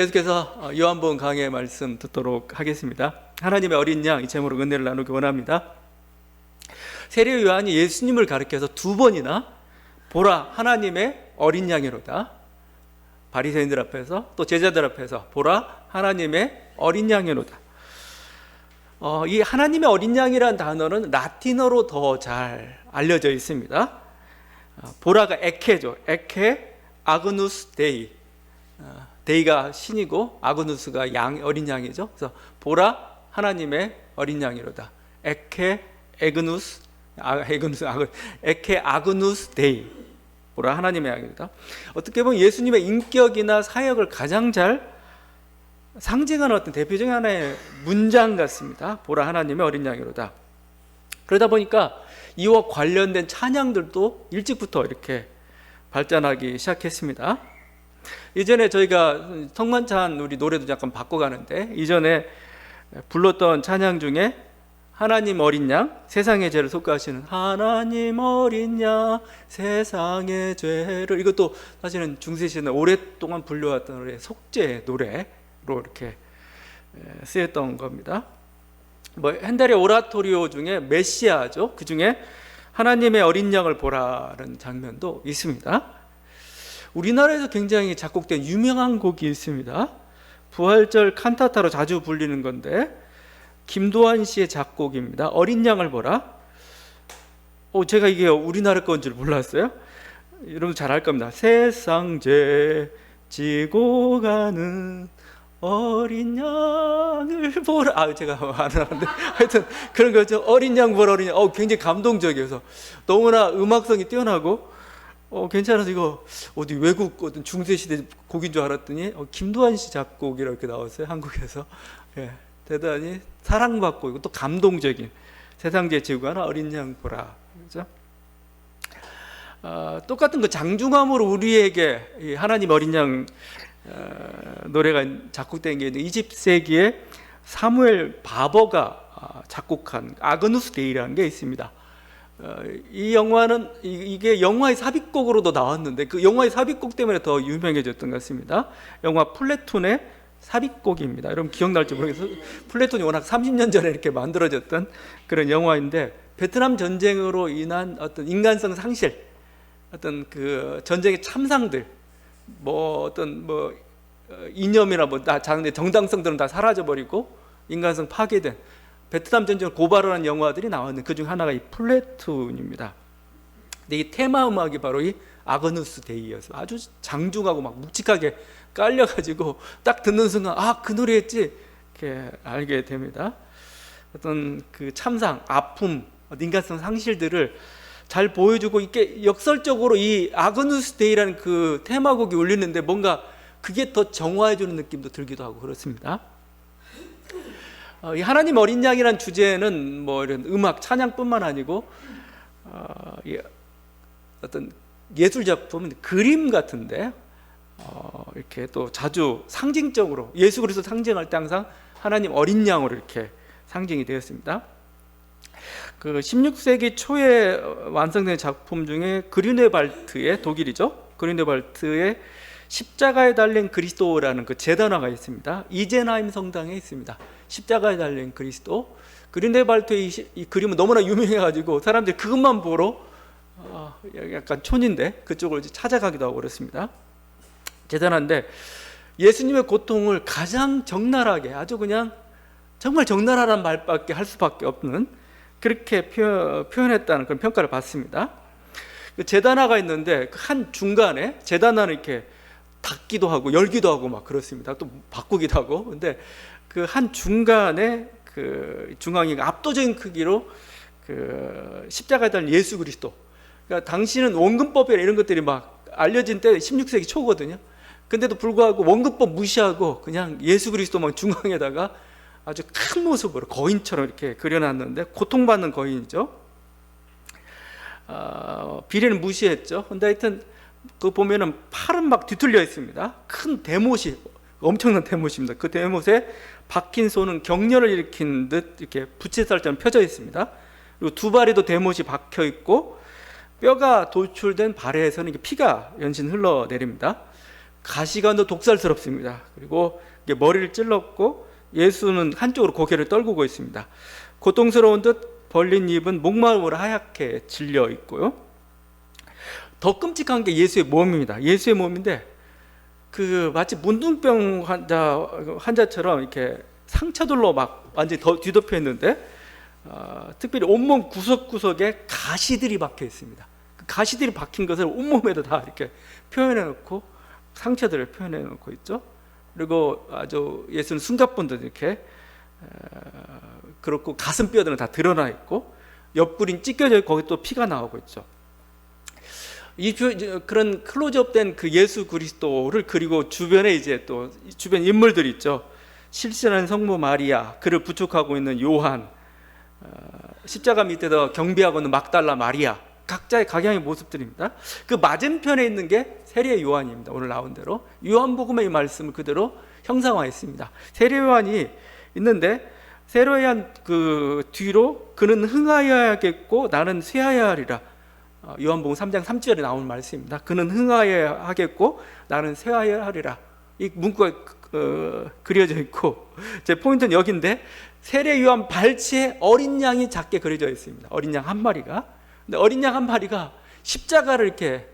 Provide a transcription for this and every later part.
계속해서 요한복음 강해 말씀 듣도록 하겠습니다. 하나님의 어린 양, 이 제목으로 은혜를 나누기 원합니다. 세례 요한이 예수님을 가리켜서 두 번이나 보라 하나님의 어린 양이로다, 바리새인들 앞에서 또 제자들 앞에서 보라 하나님의 어린 양이로다. 이 하나님의 어린 양이라는 단어는 라틴어로 더 잘 알려져 있습니다. 보라가 에케죠. 에케 아그누스 데이. 데이가 신이고 아그누스가 어린 양이죠. 그래서 보라 하나님의 어린 양이로다. 에케 아그누스 데이. 보라 하나님의 양이로다. 어떻게 보면 예수님의 인격이나 사역을 가장 잘 상징하는 어떤 대표적인 하나의 문장 같습니다. 보라 하나님의 어린 양이로다. 그러다 보니까 이와 관련된 찬양들도 일찍부터 이렇게 발전하기 시작했습니다. 이전에 저희가 성만찬 우리 노래도 잠깐 바꿔가는데, 이전에 불렀던 찬양 중에 하나님 어린 양, 세상의 죄를 속가시는 하나님 어린 양, 세상의 죄를, 이것도 사실은 중세시대에 오랫동안 불려왔던 노래, 속죄 노래로 이렇게 쓰였던 겁니다. 핸델의 오라토리오 중에 메시아죠. 그 중에 하나님의 어린 양을 보라는 장면도 있습니다. 우리나라에서 굉장히 작곡된 유명한 곡이 있습니다. 부활절 칸타타로 자주 불리는 건데, 김도환 씨의 작곡입니다. 어린 양을 보라. 제가 이게 우리나라 건 줄 몰랐어요. 여러분 잘 알 겁니다. 세상 죄 지고 가는 어린 양을 보라. 제가 안 하는데 하여튼 그런 거죠. 어린 양 보라, 어린 양. 굉장히 감동적이어서, 너무나 음악성이 뛰어나고 괜찮아서 이거 어디 외국 어떤 중세시대 곡인 줄 알았더니 김도환 씨 작곡이라고 이렇게 나왔어요, 한국에서. 대단히 사랑받고 있고 또 감동적인 세상죄 지고 가는 어린 양 보라. 그렇죠? 똑같은 그 장중함으로 우리에게 이 하나님 어린 양 노래가 작곡된 게 있는데, 20세기에 사무엘 바버가 작곡한 아그누스 데이라는 게 있습니다. 이 영화는 이게 영화의 삽입곡으로도 나왔는데, 그 영화의 삽입곡 때문에 더 유명해졌던 것 같습니다. 영화 플래톤의 삽입곡입니다. 여러분 기억날지 모르겠어요. 플래톤이 워낙 30년 전에 이렇게 만들어졌던 그런 영화인데, 베트남 전쟁으로 인한 어떤 인간성 상실, 어떤 그 전쟁의 참상들, 이념이나 정당성들은 다 사라져버리고 인간성 파괴된 베트남 전쟁을 고발을 한 영화들이 나왔는데, 그중 하나가 이 플래툰입니다. 근데 이 테마 음악이 바로 이 아그누스 데이여서 아주 장중하고 막 묵직하게 깔려가지고 딱 듣는 순간 그 노래였지, 이렇게 알게 됩니다. 어떤 그 참상, 아픔, 인간성 상실들을 잘 보여주고, 이게 역설적으로 이 아그누스 데이라는 그 테마곡이 울리는데 뭔가 그게 더 정화해주는 느낌도 들기도 하고 그렇습니다. 이 하나님 어린 양이라는 주제는 이런 음악, 찬양뿐만 아니고 어떤 예술 작품은 그림 같은데, 이렇게 또 자주 상징적으로 예수 그리스도 상징할 때 항상 하나님 어린 양으로 이렇게 상징이 되었습니다. 그 16세기 초에 완성된 작품 중에 그리네발트의, 독일이죠, 그리네발트의 십자가에 달린 그리스도라는 그 재단화가 있습니다. 이젠하임 성당에 있습니다. 십자가에 달린 그리스도. 그리네발트의 이 그림은 너무나 유명해가지고 사람들이 그것만 보러 약간 촌인데 그쪽을 찾아가기도 하고 그렇습니다. 대단한데, 예수님의 고통을 가장 적나라하게, 아주 그냥 정말 적나라한 말밖에 할 수밖에 없는, 그렇게 표현했다는 그런 평가를 받습니다. 그 재단화가 있는데 그 한 중간에 재단화는 이렇게 닫기도 하고 열기도 하고 막 그렇습니다. 또 바꾸기도 하고. 근데 그 한 중간에 그 중앙이 압도적인 크기로 그 십자가에 달린 예수 그리스도. 그러니까 당시는 원근법이나 이런 것들이 막 알려진 때 16세기 초거든요. 근데도 불구하고 원근법 무시하고 그냥 예수 그리스도만 중앙에다가 아주 큰 모습으로 거인처럼 이렇게 그려놨는데, 고통받는 거인이죠. 비례는 무시했죠. 근데 하여튼 그 보면은 팔은 막 뒤틀려 있습니다. 큰 대못이, 엄청난 대못입니다. 그 대못에 박힌 손은 격렬을 일으킨 듯 이렇게 부채살처럼 펴져 있습니다. 그리고 두 발에도 대못이 박혀 있고, 뼈가 도출된 발에서는 피가 연신 흘러내립니다. 가시관도 독살스럽습니다. 그리고 머리를 찔렀고 예수는 한쪽으로 고개를 떨구고 있습니다. 고통스러운 듯 벌린 입은 목마름으로 하얗게 질려 있고요. 더 끔찍한 게 예수의 몸입니다. 예수의 몸인데 마치 문둥병 환자처럼 이렇게 상처들로 막 완전히 뒤덮여 있는데 특별히 온몸 구석구석에 가시들이 박혀 있습니다. 그 가시들이 박힌 것을 온몸에도 다 이렇게 표현해 놓고 상처들을 표현해 놓고 있죠. 그리고 아주 예수는 숨가본도 이렇게 그렇고 가슴뼈들은 다 드러나 있고 옆구리는 찢겨져 있고 거기 또 피가 나오고 있죠. 그런 클로즈업된 그 예수 그리스도를 그리고 주변에 이제 또 주변 인물들이 있죠. 실신한 성모 마리아, 그를 부축하고 있는 요한, 십자가 밑에서 경비하고 있는 막달라 마리아, 각자의 각양의 모습들입니다. 그 맞은편에 있는 게 세례 요한입니다. 오늘 나온 대로 요한복음의 이 말씀을 그대로 형상화했습니다. 세례 요한이 있는데 세례 요한 그 뒤로 그는 흥하여야겠고 나는 쇠하여야 하리라. 요한복음 3장 3절에 나온 말씀입니다. 그는 흥하여야 하겠고 나는 쇠하여야 하리라. 이 문구가 그려져 있고 제 포인트는 여기인데 세례 요한 발치에 어린 양이 작게 그려져 있습니다. 어린 양 한 마리가. 근데 어린 양 한 마리가 십자가를 이렇게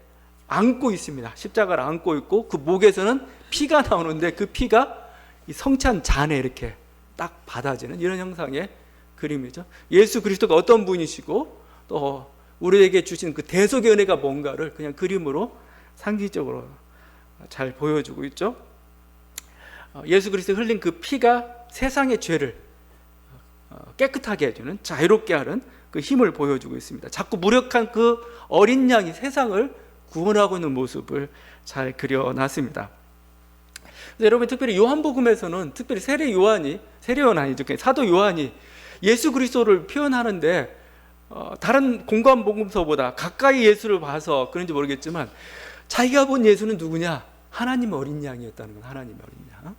안고 있습니다. 십자가를 안고 있고 그 목에서는 피가 나오는데 그 피가 이 성찬 잔에 이렇게 딱 받아지는 이런 형상의 그림이죠. 예수 그리스도가 어떤 분이시고 또 우리에게 주신 그 대속의 은혜가 뭔가를 그냥 그림으로 상기적으로 잘 보여주고 있죠. 예수 그리스도 흘린 그 피가 세상의 죄를 깨끗하게 해주는, 자유롭게 하는 그 힘을 보여주고 있습니다. 자꾸 무력한 그 어린 양이 세상을 구원하고 있는 모습을 잘 그려놨습니다. 여러분 특별히 요한복음에서는 특별히 세례 요한 아니죠. 사도 요한이 예수 그리스도를 표현하는데 다른 공관 복음서보다 가까이 예수를 봐서 그런지 모르겠지만 자기가 본 예수는 누구냐? 하나님의 어린 양이었다는 건 하나님의 어린 양.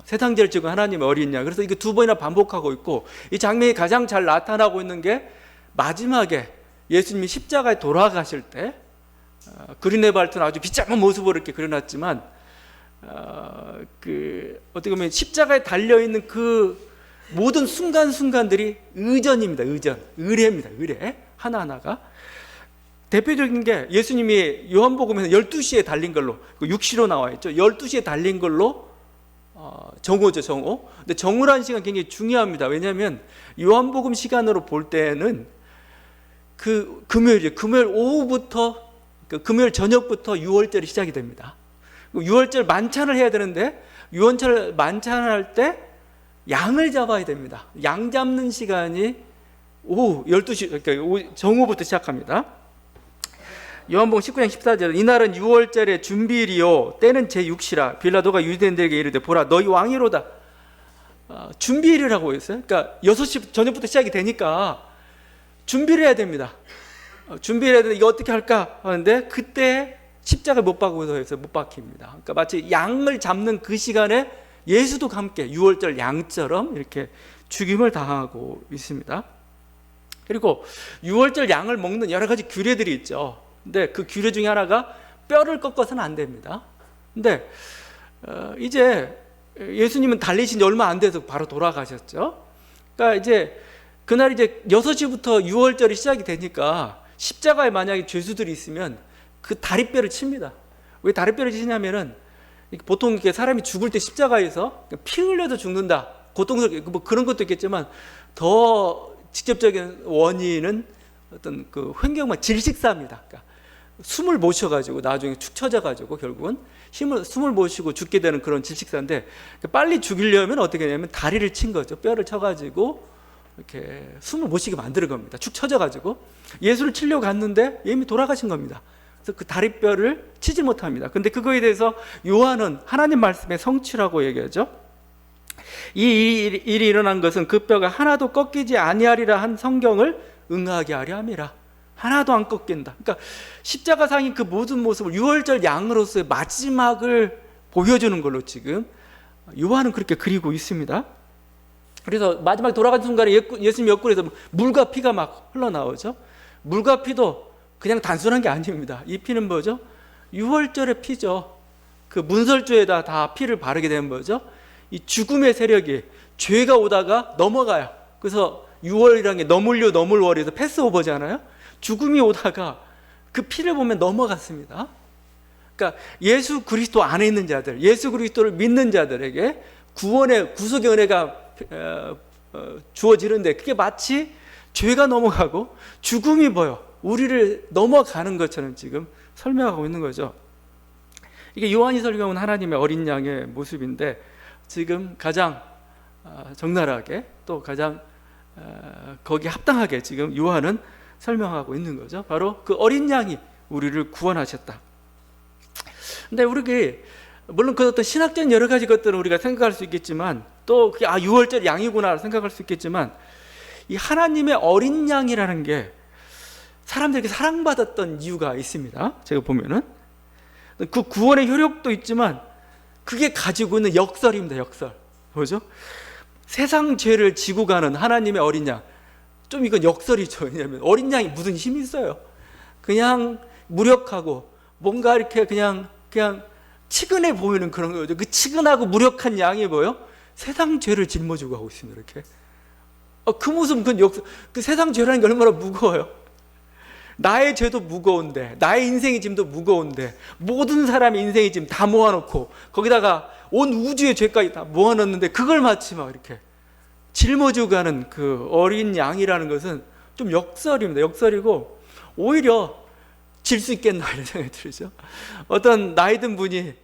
세상 죄를 지고 하나님의 어린 양. 그래서 이거 두 번이나 반복하고 있고 이 장면이 가장 잘 나타나고 있는 게 마지막에 예수님이 십자가에 돌아가실 때 그린의 발트는 아주 비참한 모습으로 이렇게 그려놨지만 어떻게 보면 십자가에 달려있는 그 모든 순간순간들이 의전입니다. 의례입니다. 의례 하나하나가 대표적인 게 예수님이 요한복음에서 12시에 달린 걸로 6시로 나와 있죠. 12시에 달린 걸로 정오죠. 정오. 근데 정오라는 시간 굉장히 중요합니다. 왜냐하면 요한복음 시간으로 볼 때는 그 금요일 오후부터 금요일 저녁부터 6월절이 시작이 됩니다. 6월절 만찬을 해야 되는데 6월절 만찬할 때 양을 잡아야 됩니다. 양 잡는 시간이 오후 12시, 그러니까 정오부터 시작합니다. 요한복음 19장 14절 이날은 6월절의 준비일이요 때는 제6시라 빌라도가 유대인들에게 이르되 보라 너희 왕이로다. 준비일이라고 했어요. 그러니까 6시 저녁부터 시작이 되니까 준비를 해야 됩니다. 준비를 해야 되는데 이거 어떻게 할까 하는데 그때 십자가를 못 박고서 해서 못 박힙니다. 그러니까 마치 양을 잡는 그 시간에 예수도 함께 6월절 양처럼 이렇게 죽임을 당하고 있습니다. 그리고 6월절 양을 먹는 여러 가지 규례들이 있죠. 근데 그 규례 중에 하나가 뼈를 꺾어서는 안 됩니다. 근데 이제 예수님은 달리신 지 얼마 안 돼서 바로 돌아가셨죠. 그러니까 이제 그날 이제 6시부터 6월절이 시작이 되니까 십자가에 만약에 죄수들이 있으면 그 다리뼈를 칩니다. 왜 다리뼈를 치냐면은 보통 이렇게 사람이 죽을 때 십자가에서 피 흘려도 죽는다. 고통스럽게 뭐 그런 것도 있겠지만 더 직접적인 원인은 어떤 그 횡격막 질식사입니다. 그러니까 숨을 못 쉬어가지고 나중에 축 처져가지고 결국은 숨을 못 쉬고 죽게 되는 그런 질식사인데 빨리 죽이려면 어떻게 하냐면 다리를 친 거죠. 뼈를 쳐가지고 이렇게 숨을 못 쉬게 만드는 겁니다. 축 처져가지고 예수를 치려고 갔는데 이미 돌아가신 겁니다. 그래서 그 다리뼈를 치지 못합니다. 근데 그거에 대해서 요한은 하나님 말씀의 성취라고 얘기하죠. 이 일이 일어난 것은 그 뼈가 하나도 꺾이지 아니하리라 한 성경을 응하게 하려 함이라. 하나도 안 꺾인다. 그러니까 십자가상의 그 모든 모습을 6월절 양으로서의 마지막을 보여주는 걸로 지금 요한은 그렇게 그리고 있습니다. 그래서 마지막에 돌아가는 순간에 예수님 옆구리에서 물과 피가 막 흘러나오죠. 물과 피도 그냥 단순한 게 아닙니다. 이 피는 뭐죠? 6월절의 피죠. 그 문설주에다 다 피를 바르게 되면 뭐죠? 이 죽음의 세력이 죄가 오다가 넘어가요. 그래서 6월이라는 게 너물월에서 패스오버잖아요. 죽음이 오다가 그 피를 보면 넘어갔습니다. 그러니까 예수 그리스도 안에 있는 자들, 예수 그리스도를 믿는 자들에게 구원의 구속의 은혜가 주어지는데, 그게 마치 죄가 넘어가고 죽음이 우리를 넘어가는 것처럼 지금 설명하고 있는 거죠. 이게 요한이 설명한 하나님의 어린 양의 모습인데, 지금 가장 적나라하게 또 가장 거기에 합당하게 지금 요한은 설명하고 있는 거죠. 바로 그 어린 양이 우리를 구원하셨다. 근데 우리가 물론 그 어떤 신학적인 여러 가지 것들을 우리가 생각할 수 있겠지만, 또 그게 유월절 양이구나 생각할 수 있겠지만, 이 하나님의 어린 양이라는 게 사람들에게 사랑받았던 이유가 있습니다. 제가 보면은 그 구원의 효력도 있지만 그게 가지고 있는 역설입니다. 역설. 뭐죠? 세상 죄를 지고 가는 하나님의 어린 양. 좀 이건 역설이죠. 왜냐하면 어린 양이 무슨 힘이 있어요? 그냥 무력하고 뭔가 이렇게 그냥 치근해 보이는 그런 거죠. 그 치근하고 무력한 양이 세상 죄를 짊어지고 가고 있습니다. 이렇게. 그 모습은 그 세상 죄라는 게 얼마나 무거워요. 나의 죄도 무거운데, 나의 인생의 짐도 무거운데, 모든 사람의 인생의 짐 다 모아놓고 거기다가 온 우주의 죄까지 다 모아놓는데, 그걸 마치 막 이렇게 짊어지고 가는 그 어린 양이라는 것은 좀 역설입니다. 역설이고, 오히려 질 수 있겠나 이런 생각이 들죠. 어떤 나이 든 분이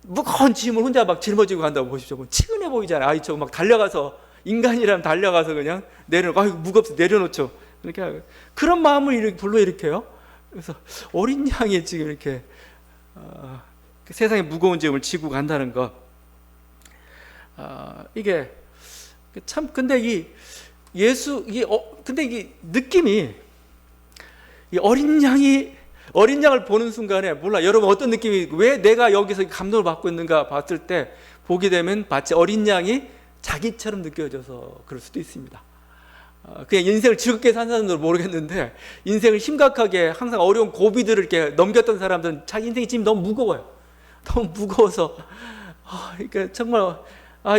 무거운 짐을 혼자 막 짊어지고 간다고 보십시오. 치근해 보이잖아요. 저거 막 달려가서, 인간이라면 달려가서 그냥 무겁서 내려놓죠. 이렇게 그런 마음을 불러일으켜요. 그래서 어린 양이 지금 이렇게 세상의 무거운 짐을 지고 간다는 것, 이게 참, 근데 근데 이게 느낌이, 이 어린 양을 보는 순간에, 몰라 여러분 어떤 느낌이, 왜 내가 여기서 감동을 받고 있는가 봤을 때 보게 되면 마치 어린 양이 자기처럼 느껴져서 그럴 수도 있습니다. 그냥 인생을 즐겁게 산 사람들은 모르겠는데, 인생을 심각하게 항상 어려운 고비들을 이렇게 넘겼던 사람들은 자기 인생이 지금 너무 무거워요. 너무 무거워서 그러니까 정말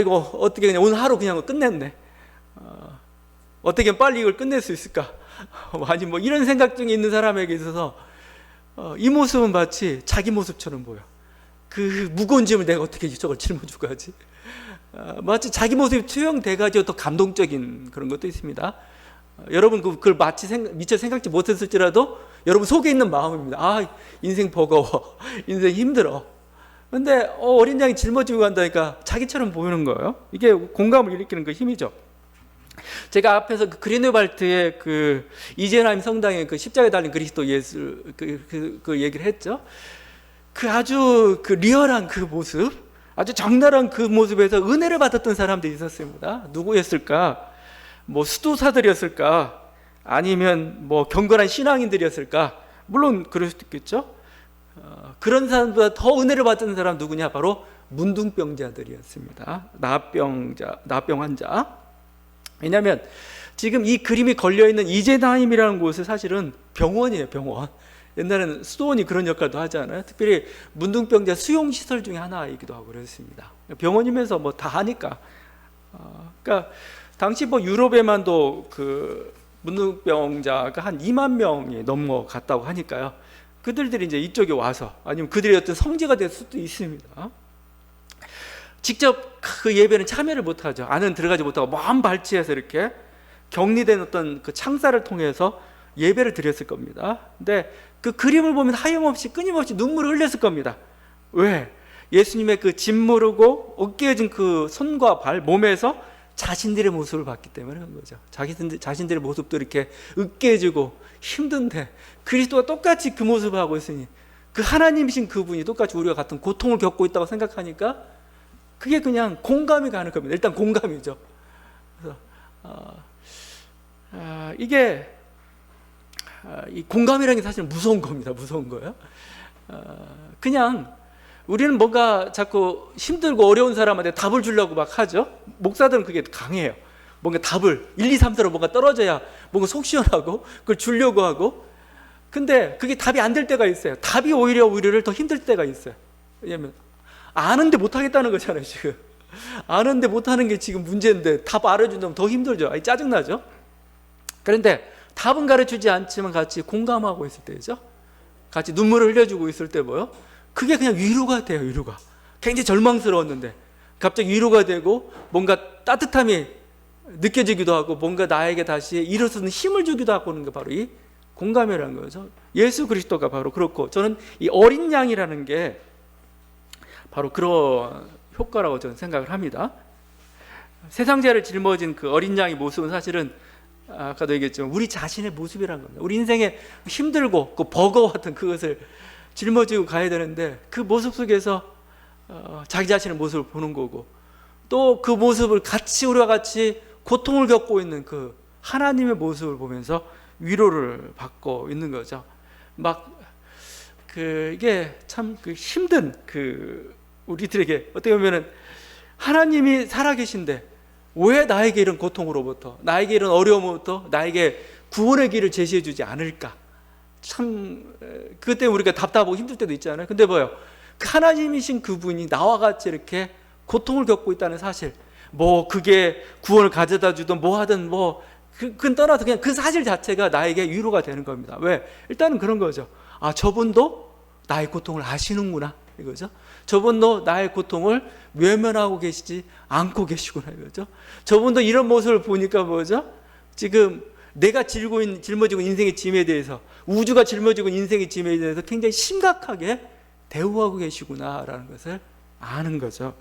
이거 어떻게 그냥 오늘 하루 그냥 끝냈네. 어떻게 빨리 이걸 끝낼 수 있을까? 아니 이런 생각 중에 있는 사람에게 있어서 이 모습은 마치 자기 모습처럼 보여. 그 무거운 짐을 내가 어떻게 저걸 짊어지고 가지? 마치 자기 모습이 투영돼가지고 더 감동적인 그런 것도 있습니다. 여러분 그걸 마치 미처 생각지 못했을지라도 여러분 속에 있는 마음입니다. 인생 버거워, 인생 힘들어. 근데 어린 양이 짊어지고 간다니까 자기처럼 보이는 거예요. 이게 공감을 일으키는 그 힘이죠. 제가 앞에서 그 그리누발트의 그 이제나임 성당에 그 십자가에 달린 그리스도 예수 그 얘기를 했죠. 그 아주 그 리얼한 그 모습, 아주 적나라한 그 모습에서 은혜를 받았던 사람들이 있었습니다. 누구였을까? 수도사들이었을까? 아니면 경건한 신앙인들이었을까? 물론 그럴 수도 있겠죠. 그런 사람보다 더 은혜를 받은 사람 누구냐? 바로 문둥병자들이었습니다. 나병 환자. 왜냐하면 지금 이 그림이 걸려있는 이제나임이라는 곳은 사실은 병원이에요. 병원. 옛날에는 수도원이 그런 역할도 하잖아요. 특별히 문둥병자 수용시설 중에 하나이기도 하고 그랬습니다. 병원이면서 다 하니까. 그러니까 당시 유럽에만도 그 문둥병자가 한 2만 명이 넘어갔다고 하니까요. 그들이 이제 이쪽에 와서, 아니면 그들이 어떤 성지가 될 수도 있습니다. 직접 그 예배는 참여를 못하죠. 안은 들어가지 못하고 먼 발치에서 이렇게 격리된 어떤 그 창살을 통해서 예배를 드렸을 겁니다. 근데 그 그림을 보면 하염없이 끊임없이 눈물을 흘렸을 겁니다. 왜? 예수님의 그 짓무르고 으깨어진 그 손과 발, 몸에서 자신들의 모습을 봤기 때문에 그런 거죠. 자신들의 모습도 이렇게 으깨어지고 힘든데 그리스도가 똑같이 그 모습을 하고 있으니, 그 하나님이신 그분이 똑같이 우리와 같은 고통을 겪고 있다고 생각하니까 그게 그냥 공감이 가는 겁니다. 일단 공감이죠. 그래서 이게 이 공감이라는 게 사실 무서운 겁니다. 무서운 거예요. 그냥 우리는 뭔가 자꾸 힘들고 어려운 사람한테 답을 주려고 막 하죠. 목사들은 그게 강해요. 뭔가 답을 1, 2, 3, 4로 뭔가 떨어져야 뭔가 속 시원하고 그걸 주려고 하고. 근데 그게 답이 안 될 때가 있어요. 답이 오히려 우리를 더 힘들 때가 있어요. 왜냐하면 아는데 못하겠다는 거잖아요 지금. 아는데 못하는 게 지금 문제인데 답 알려준다면 더 힘들죠. 아니, 짜증나죠. 그런데 답은 가르치지 않지만 같이 공감하고 있을 때죠. 같이 눈물을 흘려주고 있을 때 뭐요? 그게 그냥 위로가 돼요. 위로가. 굉장히 절망스러웠는데 갑자기 위로가 되고 뭔가 따뜻함이 느껴지기도 하고 뭔가 나에게 다시 일어서는 힘을 주기도 하고 하는 게 바로 이 공감이라는 거죠. 예수 그리스도가 바로 그렇고, 저는 이 어린 양이라는 게 바로 그런 효과라고 저는 생각을 합니다. 세상죄를 짊어진 그 어린 양의 모습은 사실은 아까도 얘기했지만 우리 자신의 모습이라는 겁니다. 우리 인생에 힘들고 그 버거웠던 그것을 짊어지고 가야 되는데 그 모습 속에서 자기 자신의 모습을 보는 거고, 또 그 모습을 같이 우리와 같이 고통을 겪고 있는 그 하나님의 모습을 보면서 위로를 받고 있는 거죠. 이게 참 힘든 우리들에게 어떻게 보면은 하나님이 살아계신데 왜 나에게 이런 고통으로부터, 나에게 이런 어려움으로부터 나에게 구원의 길을 제시해 주지 않을까? 참 그때 우리가 답답하고 힘들 때도 있잖아요. 근데 뭐요? 하나님이신 그분이 나와 같이 이렇게 고통을 겪고 있다는 사실, 그게 구원을 가져다 주든 뭐 하든 그건 떠나서 그냥 그 사실 자체가 나에게 위로가 되는 겁니다. 왜? 일단은 그런 거죠. 저분도 나의 고통을 아시는구나 이거죠. 저분도 나의 고통을 외면하고 계시지 않고 계시구나 이거죠. 저분도 이런 모습을 보니까 뭐죠? 지금 내가 짊어지고 인생의 짐에 대해서, 우주가 짊어지고 인생의 짐에 대해서 굉장히 심각하게 대우하고 계시구나라는 것을 아는 거죠.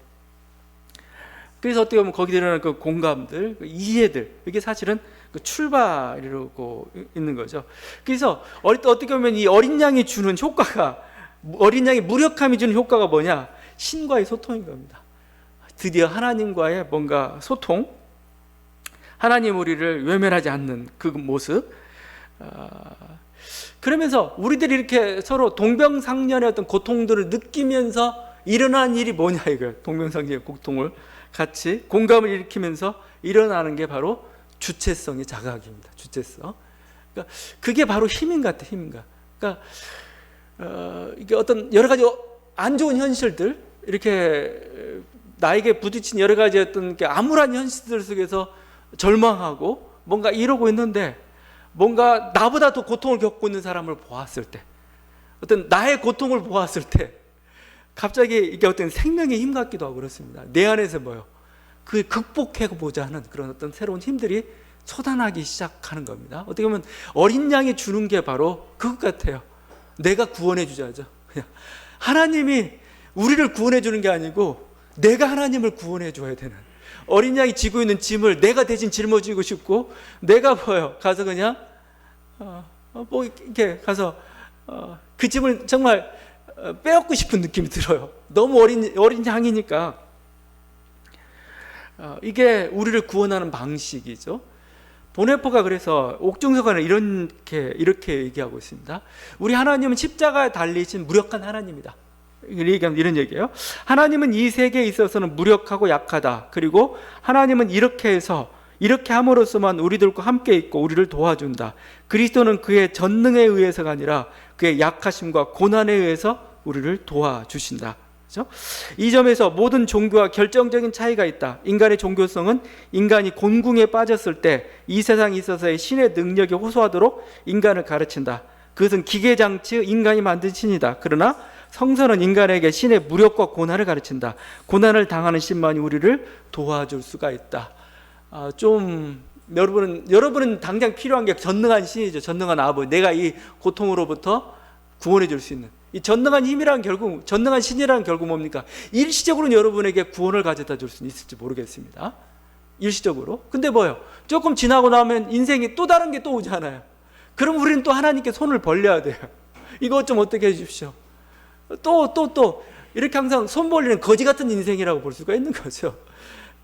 그래서 어떻게 보면 거기 드러나는 그 공감들, 그 이해들, 이게 사실은 그 출발이라고 있는 거죠. 그래서 어떻게 보면 이 어린 양이 주는 효과가, 어린 양의 무력함이 주는 효과가 뭐냐? 신과의 소통인 겁니다. 드디어 하나님과의 뭔가 소통, 하나님 우리를 외면하지 않는 그 모습. 그러면서 우리들이 이렇게 서로 동병상련의 어떤 고통들을 느끼면서 일어난 일이 뭐냐 이거예요. 동병상련의 고통을 같이 공감을 일으키면서 일어나는 게 바로 주체성의 자각입니다. 주체성. 그러니까 그게 바로 힘인 것 같아요. 힘인가. 그러니까 이게 어떤 여러 가지 안 좋은 현실들, 이렇게 나에게 부딪힌 여러 가지 어떤 암울한 현실들 속에서 절망하고 뭔가 이러고 있는데, 뭔가 나보다 더 고통을 겪고 있는 사람을 보았을 때, 어떤 나의 고통을 보았을 때 갑자기 이게 어떤 생명의 힘 같기도 하고 그렇습니다. 내 안에서 그 극복해보자 하는 그런 어떤 새로운 힘들이 솟아나기 시작하는 겁니다. 어떻게 보면 어린 양이 주는 게 바로 그것 같아요. 내가 구원해 주자죠. 하나님이 우리를 구원해 주는 게 아니고 내가 하나님을 구원해 줘야 되는, 어린 양이 지고 있는 짐을 내가 대신 짊어지고 싶고, 내가 가서 그냥 이렇게 가서 그 짐을 정말 빼앗고 싶은 느낌이 들어요. 너무 어린 양이니까. 이게 우리를 구원하는 방식이죠. 보네포가 그래서 옥중서관을 이렇게 얘기하고 있습니다. 우리 하나님은 십자가에 달리신 무력한 하나님이다. 얘기하면 이런 얘기예요. 하나님은 이 세계에 있어서는 무력하고 약하다. 그리고 하나님은 이렇게 함으로써만 우리들과 함께 있고 우리를 도와준다. 그리스도는 그의 전능에 의해서가 아니라 그의 약하심과 고난에 의해서 우리를 도와주신다. 그렇죠? 이 점에서 모든 종교와 결정적인 차이가 있다. 인간의 종교성은 인간이 곤궁에 빠졌을 때 이 세상에 있어서의 신의 능력이 호소하도록 인간을 가르친다. 그것은 기계장치 인간이 만든 신이다. 그러나 성서는 인간에게 신의 무력과 고난을 가르친다. 고난을 당하는 신만이 우리를 도와줄 수가 있다. 여러분은 당장 필요한 게 전능한 신이죠. 전능한 아버지. 내가 이 고통으로부터 구원해 줄 수 있는 이 전능한 힘이란 결국, 전능한 신이라는 결국 뭡니까? 일시적으로는 여러분에게 구원을 가져다 줄 수는 있을지 모르겠습니다. 일시적으로. 근데 조금 지나고 나면 인생이 또 다른 게 또 오잖아요. 그럼 우리는 또 하나님께 손을 벌려야 돼요. 이것 좀 어떻게 해주십시오. 또 이렇게 항상 손 벌리는 거지 같은 인생이라고 볼 수가 있는 거죠.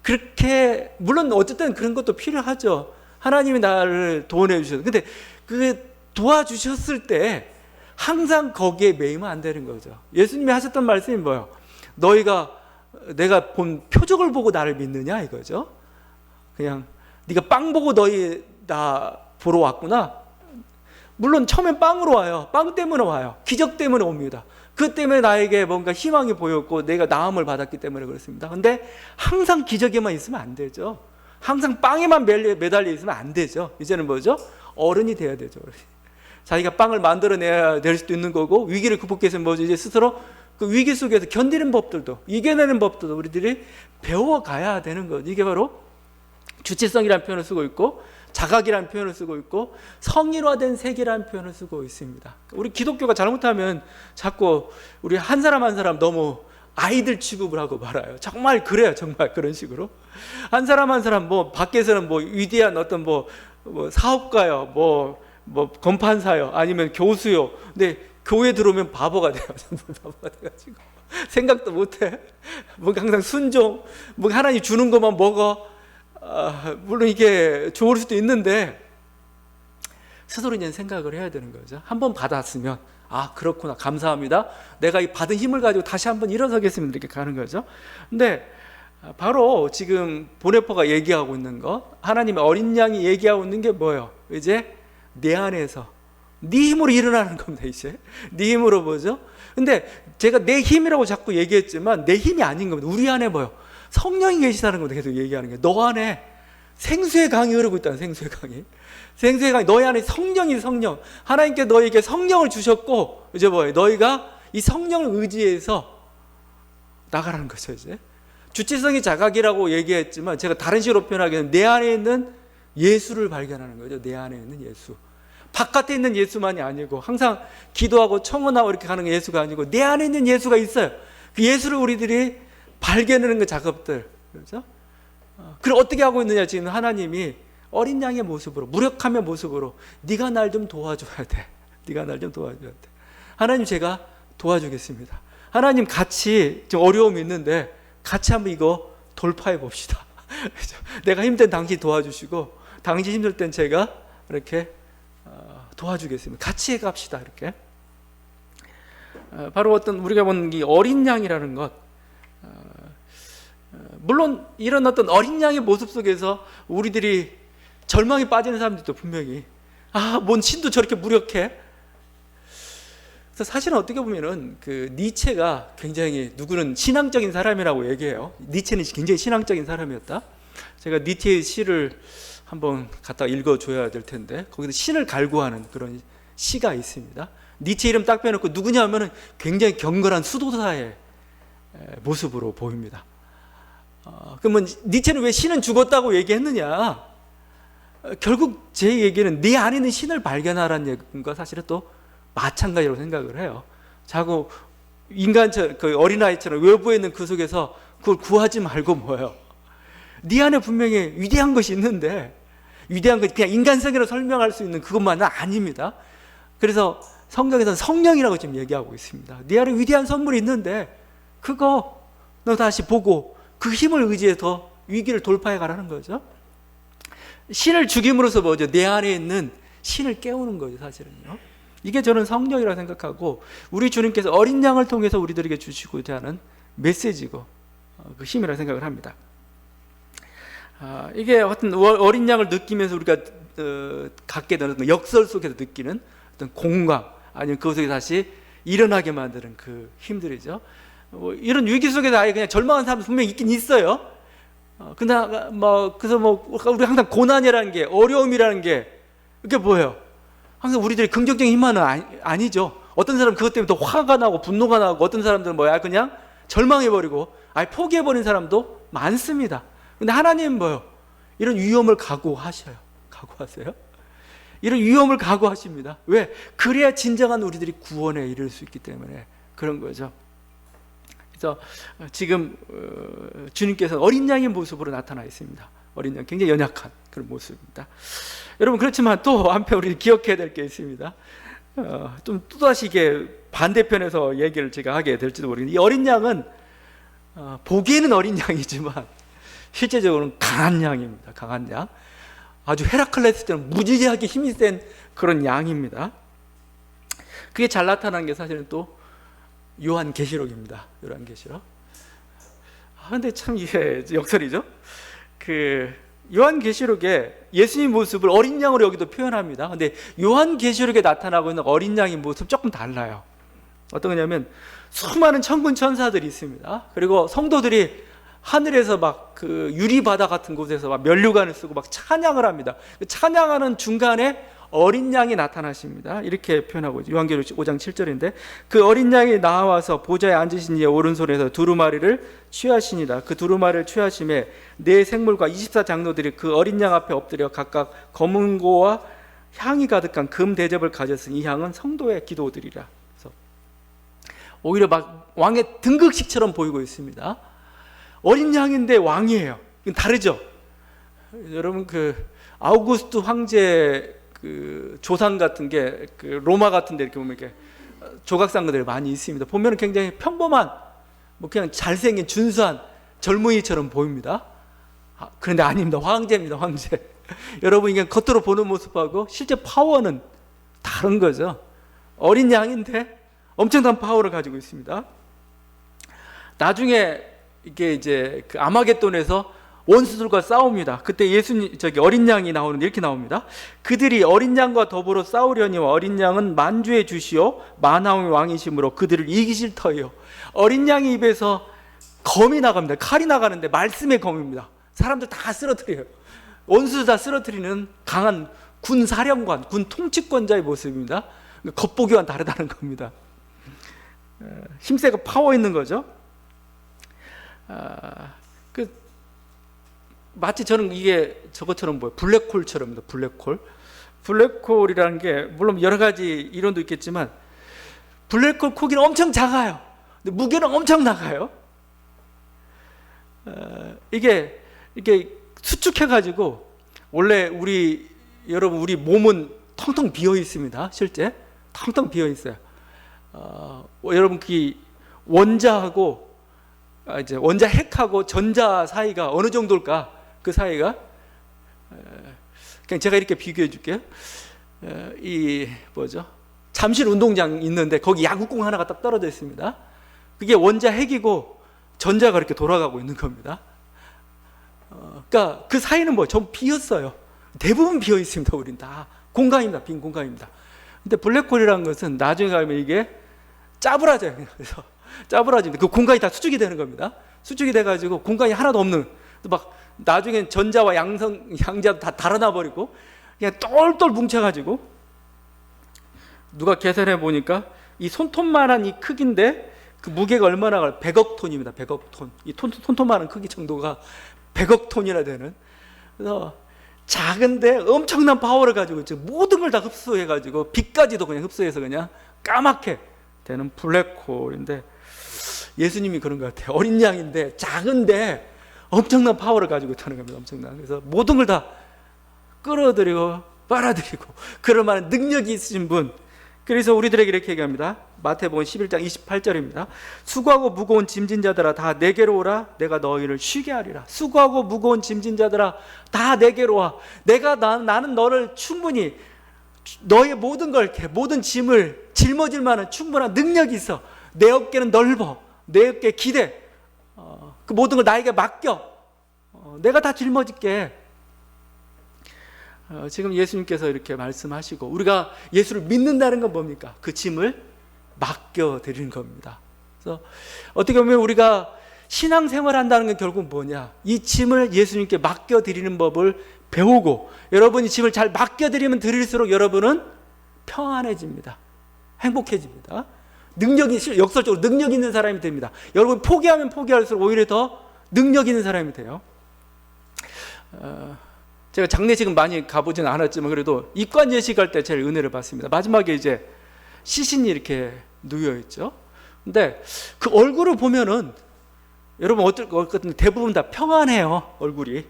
그렇게, 물론 어쨌든 그런 것도 필요하죠. 하나님이 나를 도와내 주셔서. 근데 그 도와주셨을 때 항상 거기에 매이면 안 되는 거죠. 예수님이 하셨던 말씀이 뭐예요? 내가 본 표적을 보고 나를 믿느냐 이거죠. 그냥 네가 빵 보고 나 보러 왔구나. 물론 처음엔 빵으로 와요. 빵 때문에 와요. 기적 때문에 옵니다. 그 때문에 나에게 뭔가 희망이 보였고 내가 나음을 받았기 때문에 그렇습니다. 근데 항상 기적에만 있으면 안 되죠. 항상 빵에만 매달려 있으면 안 되죠. 이제는 뭐죠? 어른이 돼야 되죠. 자기가 빵을 만들어내야 될 수도 있는 거고, 위기를 극복해서 뭐죠? 이제 스스로 그 위기 속에서 견디는 법들도, 이겨내는 법들도 우리들이 배워가야 되는 거죠. 이게 바로 주체성이라는 표현을 쓰고 있고, 자각이라는 표현을 쓰고 있고, 성일화된 세계라는 표현을 쓰고 있습니다. 우리 기독교가 잘못하면 자꾸 우리 한 사람 한 사람 너무 아이들 취급을 하고 말아요. 정말 그래요. 정말 그런 식으로 한 사람 한 사람 뭐 밖에서는 뭐 위대한 어떤 뭐 사업가요, 뭐 검판사요, 아니면 교수요. 근데 교회 들어오면 바보가 돼요. 바보가 돼가지고 생각도 못해. 뭐 항상 순종, 뭐 하나님 주는 것만 먹어. 물론 이게 좋을 수도 있는데 스스로 이제 생각을 해야 되는 거죠. 한번 받았으면 그렇구나, 감사합니다, 내가 이 받은 힘을 가지고 다시 한번 일어서겠습니다, 이렇게 가는 거죠. 근데 바로 지금 보네퍼가 얘기하고 있는 것, 하나님의 어린 양이 얘기하고 있는 게 뭐예요? 이제 내 안에서 네 힘으로 일어나는 겁니다. 이제 네 힘으로 뭐죠? 근데 제가 내 힘이라고 자꾸 얘기했지만 내 힘이 아닌 겁니다. 우리 안에 뭐예요? 성령이 계시다는 겁니다. 계속 얘기하는 게, 너 안에 생수의 강이 흐르고 있다는, 생수의 강이. 생수의 강이, 너희 안에 성령이, 성령. 하나님께 너에게 성령을 주셨고, 이제 뭐예요? 너희가 이 성령을 의지해서 나가라는 거죠. 이제 주체성이 자각이라고 얘기했지만 제가 다른 식으로 표현하기에는 내 안에 있는 예수를 발견하는 거죠. 내 안에 있는 예수. 바깥에 있는 예수만이 아니고, 항상 기도하고 청혼하고 이렇게 가는 예수가 아니고 내 안에 있는 예수가 있어요. 그 예수를 우리들이 발견하는 그 작업들, 그렇죠? 그걸 어떻게 하고 있느냐? 지금 하나님이 어린 양의 모습으로, 무력함의 모습으로 네가 날 좀 도와줘야 돼. 네가 날 좀 도와줘야 돼. 하나님, 제가 도와주겠습니다. 하나님, 같이 좀 어려움이 있는데 같이 한번 이거 돌파해 봅시다. 내가 힘든 당신 도와주시고, 당신 힘들 땐 제가 이렇게 도와주겠습니다. 같이 갑시다. 이렇게 바로 어떤 우리가 본 이 어린 양이라는 것, 물론 이런 어떤 어린 양의 모습 속에서 우리들이 절망에 빠지는 사람들도 분명히, 뭔 신도 저렇게 무력해. 그래서 사실은 어떻게 보면은 그 니체가 굉장히, 누구는 신앙적인 사람이라고 얘기해요. 니체는 굉장히 신앙적인 사람이었다. 제가 니체의 시를 한번 갖다 읽어줘야 될 텐데, 거기서 신을 갈구하는 그런 시가 있습니다. 니체 이름 딱 빼놓고 누구냐 하면은 굉장히 경건한 수도사의 모습으로 보입니다. 그러면 니체는 왜 신은 죽었다고 얘기했느냐? 결국 제 얘기는 네 안에 있는 신을 발견하라는 얘기인가 사실은 또 마찬가지라고 생각을 해요. 자꾸 인간처럼, 그 어린아이처럼 외부에 있는 그 속에서 그걸 구하지 말고 뭐예요? 네 안에 분명히 위대한 것이 있는데, 위대한 것, 그냥 인간성으로 설명할 수 있는 그것만은 아닙니다. 그래서 성경에서는 성령이라고 지금 얘기하고 있습니다. 네 안에 위대한 선물이 있는데 그거 너 다시 보고 그 힘을 의지해서 위기를 돌파해 가라는 거죠. 신을 죽임으로써 뭐죠? 내 안에 있는 신을 깨우는 거죠, 사실은요. 이게 저는 성령이라고 생각하고, 우리 주님께서 어린 양을 통해서 우리들에게 주시고자 하는 메시지고, 그 힘이라고 생각을 합니다. 이게 어떤 어린 양을 느끼면서 우리가 갖게 되는 역설 속에서 느끼는 어떤 공감, 아니면 그것에 다시 일어나게 만드는 그 힘들이죠. 이런 위기 속에서 아예 그냥 절망한 사람도 분명히 있긴 있어요. 근데 그래서 우리 항상 고난이라는 게, 어려움이라는 게, 이게 뭐예요? 항상 우리들이 긍정적인 힘만은 아니죠. 어떤 사람은 그것 때문에 더 화가 나고 분노가 나고, 어떤 사람들은 그냥 절망해버리고 아예 포기해버린 사람도 많습니다. 근데 하나님은 뭐예요? 이런 위험을 각오하셔요. 각오하세요? 이런 위험을 각오하십니다. 왜? 그래야 진정한 우리들이 구원에 이를 수 있기 때문에 그런 거죠. 그래서 지금 주님께서 어린 양의 모습으로 나타나 있습니다. 어린 양, 굉장히 연약한 그런 모습입니다. 여러분, 그렇지만 또 한편 우리 기억해야 될 게 있습니다. 좀 또다시 이게 반대편에서 얘기를 제가 하게 될지도 모르겠는데, 이 어린 양은 보기에는 어린 양이지만 실제적으로는 강한 양입니다. 강한 양. 아주 헤라클레스처럼 무지하게 힘이 센 그런 양입니다. 그게 잘 나타나는 게 사실은 또 요한계시록입니다. 요한계시록. 근데 참 이게 역설이죠. 그 요한계시록에 예수님 모습을 어린 양으로 여기도 표현합니다. 근데 요한계시록에 나타나고 있는 어린 양의 모습 조금 달라요. 어떤 거냐면 수많은 천군 천사들이 있습니다. 그리고 성도들이 하늘에서 막 그 유리바다 같은 곳에서 막 면류관을 쓰고 막 찬양을 합니다. 찬양하는 중간에 어린 양이 나타나십니다. 이렇게 표현하고 있죠. 요한계시록 5장 7절인데 그 어린 양이 나와서 보좌에 앉으신 이의 오른손에서 두루마리를 취하시니라. 그 두루마리를 취하심에 네 생물과 24장로들이 그 어린 양 앞에 엎드려 각각 검은 고와 향이 가득한 금 대접을 가졌으니 이 향은 성도의 기도들이라. 그래서 오히려 막 왕의 등극식처럼 보이고 있습니다. 어린 양인데 왕이에요. 이건 다르죠. 여러분 그 아우구스트 황제 그 조상 같은 게 그 로마 같은 데 이렇게 보면 이렇게 조각상들이 많이 있습니다. 보면 굉장히 평범한 뭐 그냥 잘생긴 준수한 젊은이처럼 보입니다. 그런데 아닙니다. 황제입니다. 황제. 여러분 이게 겉으로 보는 모습하고 실제 파워는 다른 거죠. 어린 양인데 엄청난 파워를 가지고 있습니다. 나중에 이게 이제 그 아마겟돈에서 원수들과 싸웁니다. 그때 예수님 어린 양이 나오는데 이렇게 나옵니다. 그들이 어린 양과 더불어 싸우려니와 어린 양은 만주의 주시오 만왕의 왕이심으로 그들을 이기실 터이요. 어린 양의 입에서 검이 나갑니다. 칼이 나가는데 말씀의 검입니다. 사람들 다 쓰러뜨려요. 원수 다 쓰러뜨리는 강한 군 사령관, 군 통치권자의 모습입니다. 겉보기와는 다르다는 겁니다. 힘세고 파워 있는 거죠. 마치 저는 이게 저것처럼 보여요. 블랙홀처럼입니다. 블랙홀이라는 게 물론 여러 가지 이론도 있겠지만 블랙홀 크기는 엄청 작아요. 근데 무게는 엄청 나가요. 이게 수축해가지고 원래 여러분 우리 몸은 텅텅 비어 있습니다. 실제 텅텅 비어 있어요. 여러분 그 원자하고 이제 원자 핵하고 전자 사이가 어느 정도일까? 그 사이가 그냥 제가 이렇게 비교해 줄게요. 이 뭐죠? 잠실 운동장 있는데 거기 야구공 하나가 딱 떨어져 있습니다. 그게 원자 핵이고 전자가 이렇게 돌아가고 있는 겁니다. 그러니까 그 사이는 뭐 좀 비었어요. 대부분 비어 있습니다. 우린 다 공간입니다. 빈 공간입니다. 근데 블랙홀이라는 것은 나중에 가면 이게 짜부라져요. 그래서 짜부라집니다. 그 공간이 다 수축이 되는 겁니다. 수축이 돼가지고 공간이 하나도 없는, 막 나중엔 전자와 양자도 다 달아나 버리고 그냥 똘똘 뭉쳐가지고, 누가 계산해 보니까 이 손톱만한 이 크기인데 그 무게가 얼마나 가요? 100억 톤입니다. 100억 톤. 이 손톱만한 크기 정도가 100억 톤이나 되는. 그래서 작은데 엄청난 파워를 가지고 있죠. 모든 걸 다 흡수해가지고 빛까지도 그냥 흡수해서 그냥 까맣게 되는 블랙홀인데, 예수님이 그런 것 같아요. 어린 양인데 작은데 엄청난 파워를 가지고 있다는 겁니다. 엄청난. 그래서 모든 걸 다 끌어들이고 빨아들이고 그럴 만한 능력이 있으신 분. 그래서 우리들에게 이렇게 얘기합니다. 마태복음 11장 28절입니다. 수고하고 무거운 짐진 자들아 다 내게로 오라. 내가 너희를 쉬게 하리라. 수고하고 무거운 짐진 자들아 다 내게로 와. 나는 너를 충분히 너의 모든 걸 이렇게 모든 짐을 짊어질 만한 충분한 능력이 있어. 내 어깨는 넓어. 내 어깨 기대. 그 모든 걸 나에게 맡겨. 내가 다 짊어질게. 지금 예수님께서 이렇게 말씀하시고, 우리가 예수를 믿는다는 건 뭡니까? 그 짐을 맡겨드리는 겁니다. 그래서 어떻게 보면 우리가 신앙생활 한다는 건 결국 뭐냐? 이 짐을 예수님께 맡겨드리는 법을 배우고, 여러분이 짐을 잘 맡겨드리면 드릴수록 여러분은 평안해집니다. 행복해집니다. 역설적으로 능력 있는 사람이 됩니다. 여러분 포기하면 포기할수록 오히려 더 능력 있는 사람이 돼요. 제가 장례식은 많이 가보지는 않았지만 그래도 입관 예식할 때 제일 은혜를 받습니다. 마지막에 이제 시신이 이렇게 누워있죠. 근데 그 얼굴을 보면은 여러분 어떨 것 같은데 대부분 다 평안해요. 얼굴이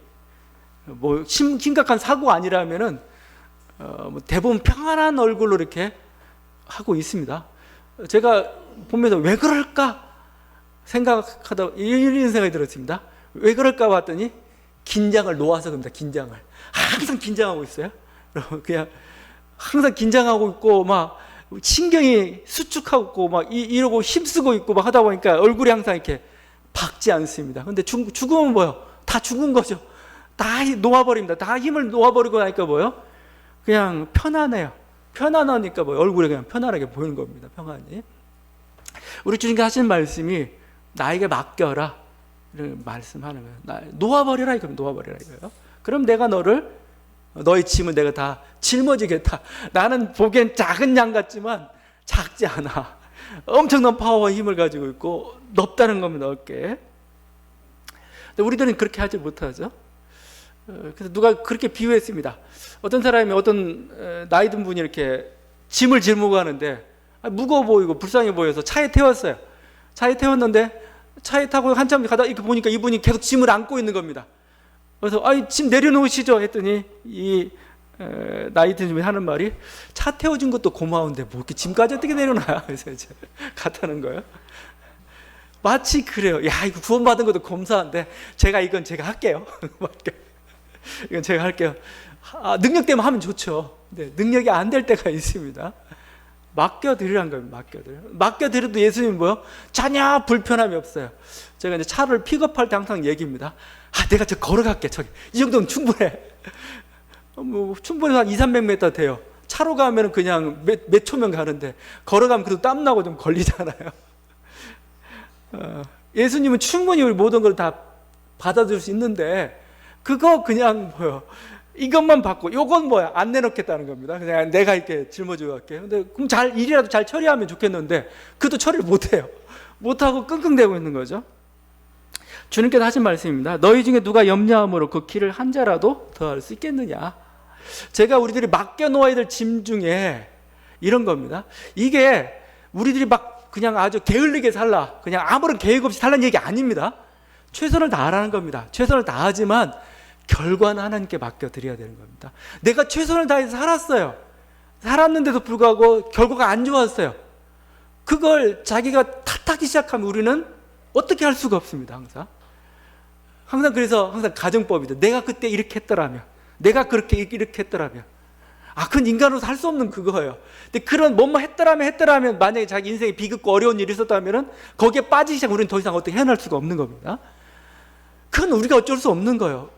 뭐 심각한 사고가 아니라면은 뭐 대부분 평안한 얼굴로 이렇게 하고 있습니다. 제가 보면서 왜 그럴까 생각하다 이런 생각이 들었습니다. 왜 그럴까 봤더니 긴장을 놓아서 그럽니다. 긴장을 항상 긴장하고 있어요. 그냥 항상 긴장하고 있고 막 신경이 수축하고 있고 막 이러고 힘쓰고 있고 막 하다 보니까 얼굴이 항상 이렇게 밝지 않습니다. 근데 죽으면 뭐요? 다 죽은 거죠. 다 놓아버립니다. 다 힘을 놓아버리고 나니까 뭐요? 그냥 편안해요. 편안하니까 뭐 얼굴이 그냥 편안하게 보이는 겁니다. 평안이. 우리 주님께서 하시는 말씀이 나에게 맡겨라 이런 말씀하는 거예요. 놓아버려라 이거예요. 놓아버려라 이거예요. 그럼 내가 너의 짐을 내가 다 짊어지겠다. 나는 보기엔 작은 양 같지만 작지 않아. 엄청난 파워와 힘을 가지고 있고 넓다는 겁니다. 넓게. 근데 우리들은 그렇게 하지 못하죠. 그래서 누가 그렇게 비유했습니다. 어떤 사람이 어떤 나이 든 분이 이렇게 짐을 짊고 가는데 무거워 보이고 불쌍해 보여서 차에 태웠어요. 차에 태웠는데 차에 타고 한참 가다 이렇게 보니까 이분이 계속 짐을 안고 있는 겁니다. 그래서 짐 내려놓으시죠 했더니 이 나이 든 분이 하는 말이 차 태워준 것도 고마운데 뭐 이렇게 짐까지 어떻게 내려놔요? 그래서 이제 갔다는 거예요. 마치 그래요. 야 이거 구원받은 것도 감사한데 이건 제가 할게요. 이건 제가 할게요. 능력되면 하면 좋죠. 근데 능력이 안 될 때가 있습니다. 맡겨드리라는 거예요. 맡겨드려도 예수님은 뭐요? 전혀 불편함이 없어요. 제가 이제 차를 픽업할 때 항상 얘기입니다. 내가 저 걸어갈게. 이 정도면 충분해. 충분히 한 200-300m 돼요. 차로 가면 그냥 몇 초면 가는데 걸어가면 그래도 땀나고 좀 걸리잖아요. 예수님은 충분히 우리 모든 걸 다 받아줄 수 있는데 그거 그냥 이것만 받고 요건 뭐야? 안 내놓겠다는 겁니다. 그냥 내가 이렇게 짊어지고 갈게. 근데 그럼 일이라도 잘 처리하면 좋겠는데 그것도 처리를 못해요. 못하고 끙끙대고 있는 거죠. 주님께서 하신 말씀입니다. 너희 중에 누가 염려함으로 그 길을 한 자라도 더할 수 있겠느냐. 제가 우리들이 맡겨놓아야 될 짐 중에 이런 겁니다. 이게 우리들이 막 그냥 아주 게을리게 살라, 그냥 아무런 계획 없이 살라는 얘기 아닙니다. 최선을 다하라는 겁니다. 최선을 다하지만 결과는 하나님께 맡겨드려야 되는 겁니다. 내가 최선을 다해서 살았어요. 살았는데도 불구하고 결과가 안 좋았어요. 그걸 자기가 탓하기 시작하면 우리는 어떻게 할 수가 없습니다. 항상 그래서 가정법이죠. 내가 그때 이렇게 했더라면, 내가 이렇게 했더라면, 그건 인간으로서 할 수 없는 그거예요. 근데 그런 뭐뭐 했더라면 만약에 자기 인생에 비극고 어려운 일이 있었다면 거기에 빠지기 시작 우리는 더 이상 어떻게 해낼 수가 없는 겁니다. 그건 우리가 어쩔 수 없는 거예요.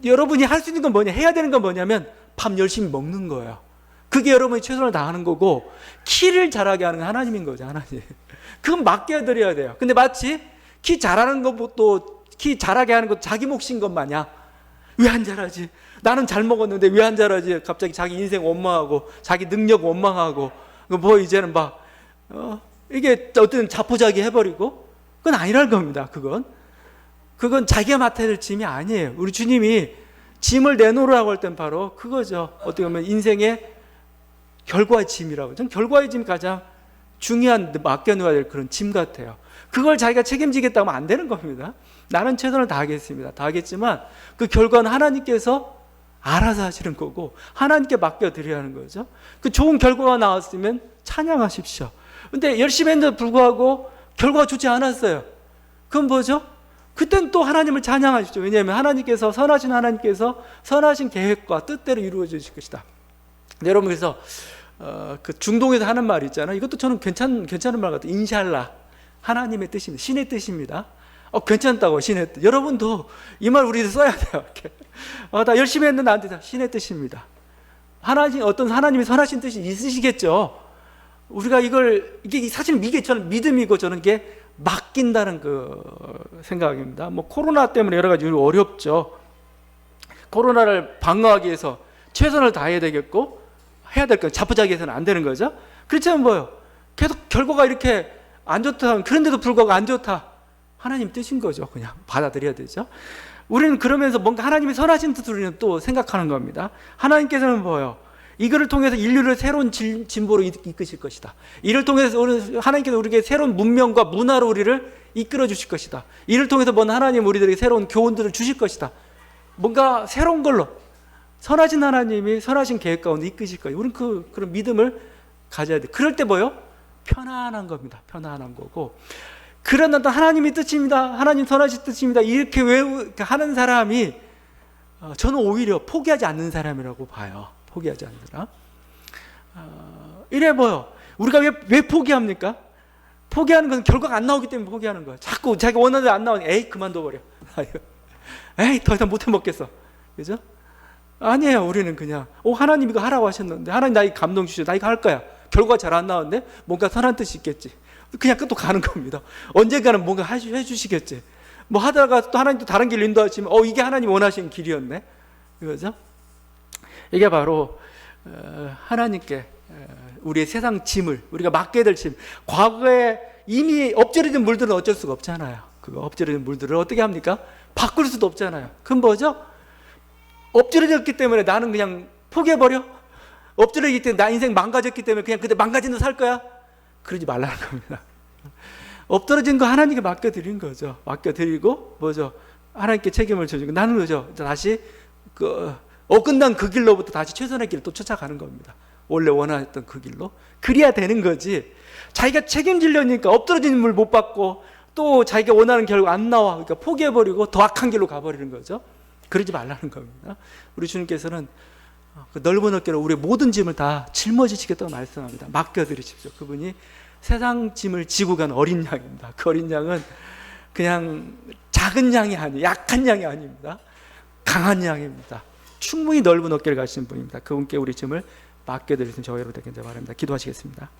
여러분이 할 수 있는 건 해야 되는 건 뭐냐면 밥 열심히 먹는 거예요. 그게 여러분이 최선을 다하는 거고 키를 잘하게 하는 건 하나님인 거죠. 하나님. 그건 맡겨드려야 돼요. 근데 마치 키 잘하는 것도 키 잘하게 하는 것도 자기 몫인 것 마냥 왜 안 잘하지? 나는 잘 먹었는데 왜 안 잘하지? 갑자기 자기 인생 원망하고 자기 능력 원망하고 이제는 이게 어떤 자포자기 해버리고 그건 아니라는 겁니다. 그건 자기가 맡아야 될 짐이 아니에요. 우리 주님이 짐을 내놓으라고 할 땐 바로 그거죠. 어떻게 보면 인생의 결과의 짐이라고. 전 결과의 짐이 가장 중요한 맡겨놓아야 될 그런 짐 같아요. 그걸 자기가 책임지겠다고 하면 안 되는 겁니다. 나는 최선을 다하겠습니다. 다하겠지만 그 결과는 하나님께서 알아서 하시는 거고 하나님께 맡겨드려야 하는 거죠. 그 좋은 결과가 나왔으면 찬양하십시오. 근데 열심히 했는데도 불구하고 결과가 좋지 않았어요. 그건 뭐죠? 그땐 또 하나님을 찬양하십시오. 왜냐하면 선하신 하나님께서 선하신 계획과 뜻대로 이루어 주실 것이다. 여러분 그래서 그 중동에서 하는 말이 있잖아요. 이것도 저는 괜찮은 말 같아요. 인샬라. 하나님의 뜻입니다. 신의 뜻입니다. 괜찮다고 신의 뜻. 여러분도 이 말 우리 써야 돼요. 이렇게. 나 열심히 했는데 나한테 다 신의 뜻입니다. 어떤 하나님의 선하신 뜻이 있으시겠죠. 우리가 이게 사실 이게 저는 믿음이고 저는 이게 맡긴다는 그 생각입니다. 코로나 때문에 여러 가지 어렵죠. 코로나를 방어하기 위해서 최선을 다해야 되겠고 해야 될 거 자포자기 해서는 안 되는 거죠. 그렇지만 계속 결과가 이렇게 안 좋다. 그런데도 불구하고 안 좋다. 하나님 뜻인 거죠. 그냥 받아들여야 되죠. 우리는 그러면서 뭔가 하나님의 선하신 뜻을 우리는 또 생각하는 겁니다. 하나님께서는 이거를 통해서 인류를 새로운 진보로 이끄실 것이다. 이를 통해서 하나님께서 우리에게 새로운 문명과 문화로 우리를 이끌어 주실 것이다. 이를 통해서 하나님 우리들에게 새로운 교훈들을 주실 것이다. 뭔가 새로운 걸로 선하신 하나님이 선하신 계획 가운데 이끄실 거예요. 우리는 그런 믿음을 가져야 돼요. 그럴 때 편안한 겁니다. 편안한 거고. 그런 어떤 하나님의 뜻입니다. 하나님 선하신 뜻입니다. 이렇게 하는 사람이 저는 오히려 포기하지 않는 사람이라고 봐요. 포기하지 않는 사람. 이래 우리가 왜 포기합니까? 포기하는 것은 결과가 안 나오기 때문에 포기하는 거예요. 자꾸 자기가 원하는 대로 안 나오니 그만둬버려. 더 이상 못해 먹겠어. 그죠? 아니에요. 우리는 그냥 하나님 이거 하라고 하셨는데 하나님 나 이거 감동 주셔. 나 이거 할 거야. 결과가 잘 안 나왔는데 뭔가 선한 뜻이 있겠지. 그냥 또 가는 겁니다. 언젠가는 뭔가 해주시겠지. 뭐 하다가 또 하나님 또 다른 길로 인도하시면 이게 하나님 원하시는 길이었네, 이거죠. 이게 바로 하나님께 우리의 세상 짐을 우리가 맡게 될 짐, 과거에 이미 엎질러진 물들은 어쩔 수가 없잖아요. 그거 엎질러진 물들을 어떻게 합니까? 바꿀 수도 없잖아요. 그럼 뭐죠? 엎질러졌기 때문에 나는 그냥 포기해버려? 엎질러졌기 때문에 나 인생 망가졌기 때문에 그냥 그때 망가진 대로 살 거야? 그러지 말라는 겁니다. 엎드러진 거 하나님께 맡겨드린 거죠. 맡겨드리고 뭐죠? 하나님께 책임을 져주고 나는 뭐죠? 다시 어긋난 그 길로부터 다시 최선의 길을 또 찾아가는 겁니다. 원래 원하였던 그 길로. 그래야 되는 거지. 자기가 책임지려니까 엎드러진 물 못 받고 또 자기가 원하는 결과 안 나와. 그러니까 포기해버리고 더 악한 길로 가버리는 거죠. 그러지 말라는 겁니다. 우리 주님께서는 그 넓은 어깨로 우리의 모든 짐을 다 짊어지시겠다고 말씀합니다. 맡겨드리십시오. 그분이 세상 짐을 지고 간 어린 양입니다. 그 어린 양은 그냥 작은 양이 아니에요. 약한 양이 아닙니다. 강한 양입니다. 충분히 넓은 어깨를 가시는 분입니다. 그분께 우리 짐을 맡겨드리신 저희 여러분 되겠습니다. 기도하시겠습니다.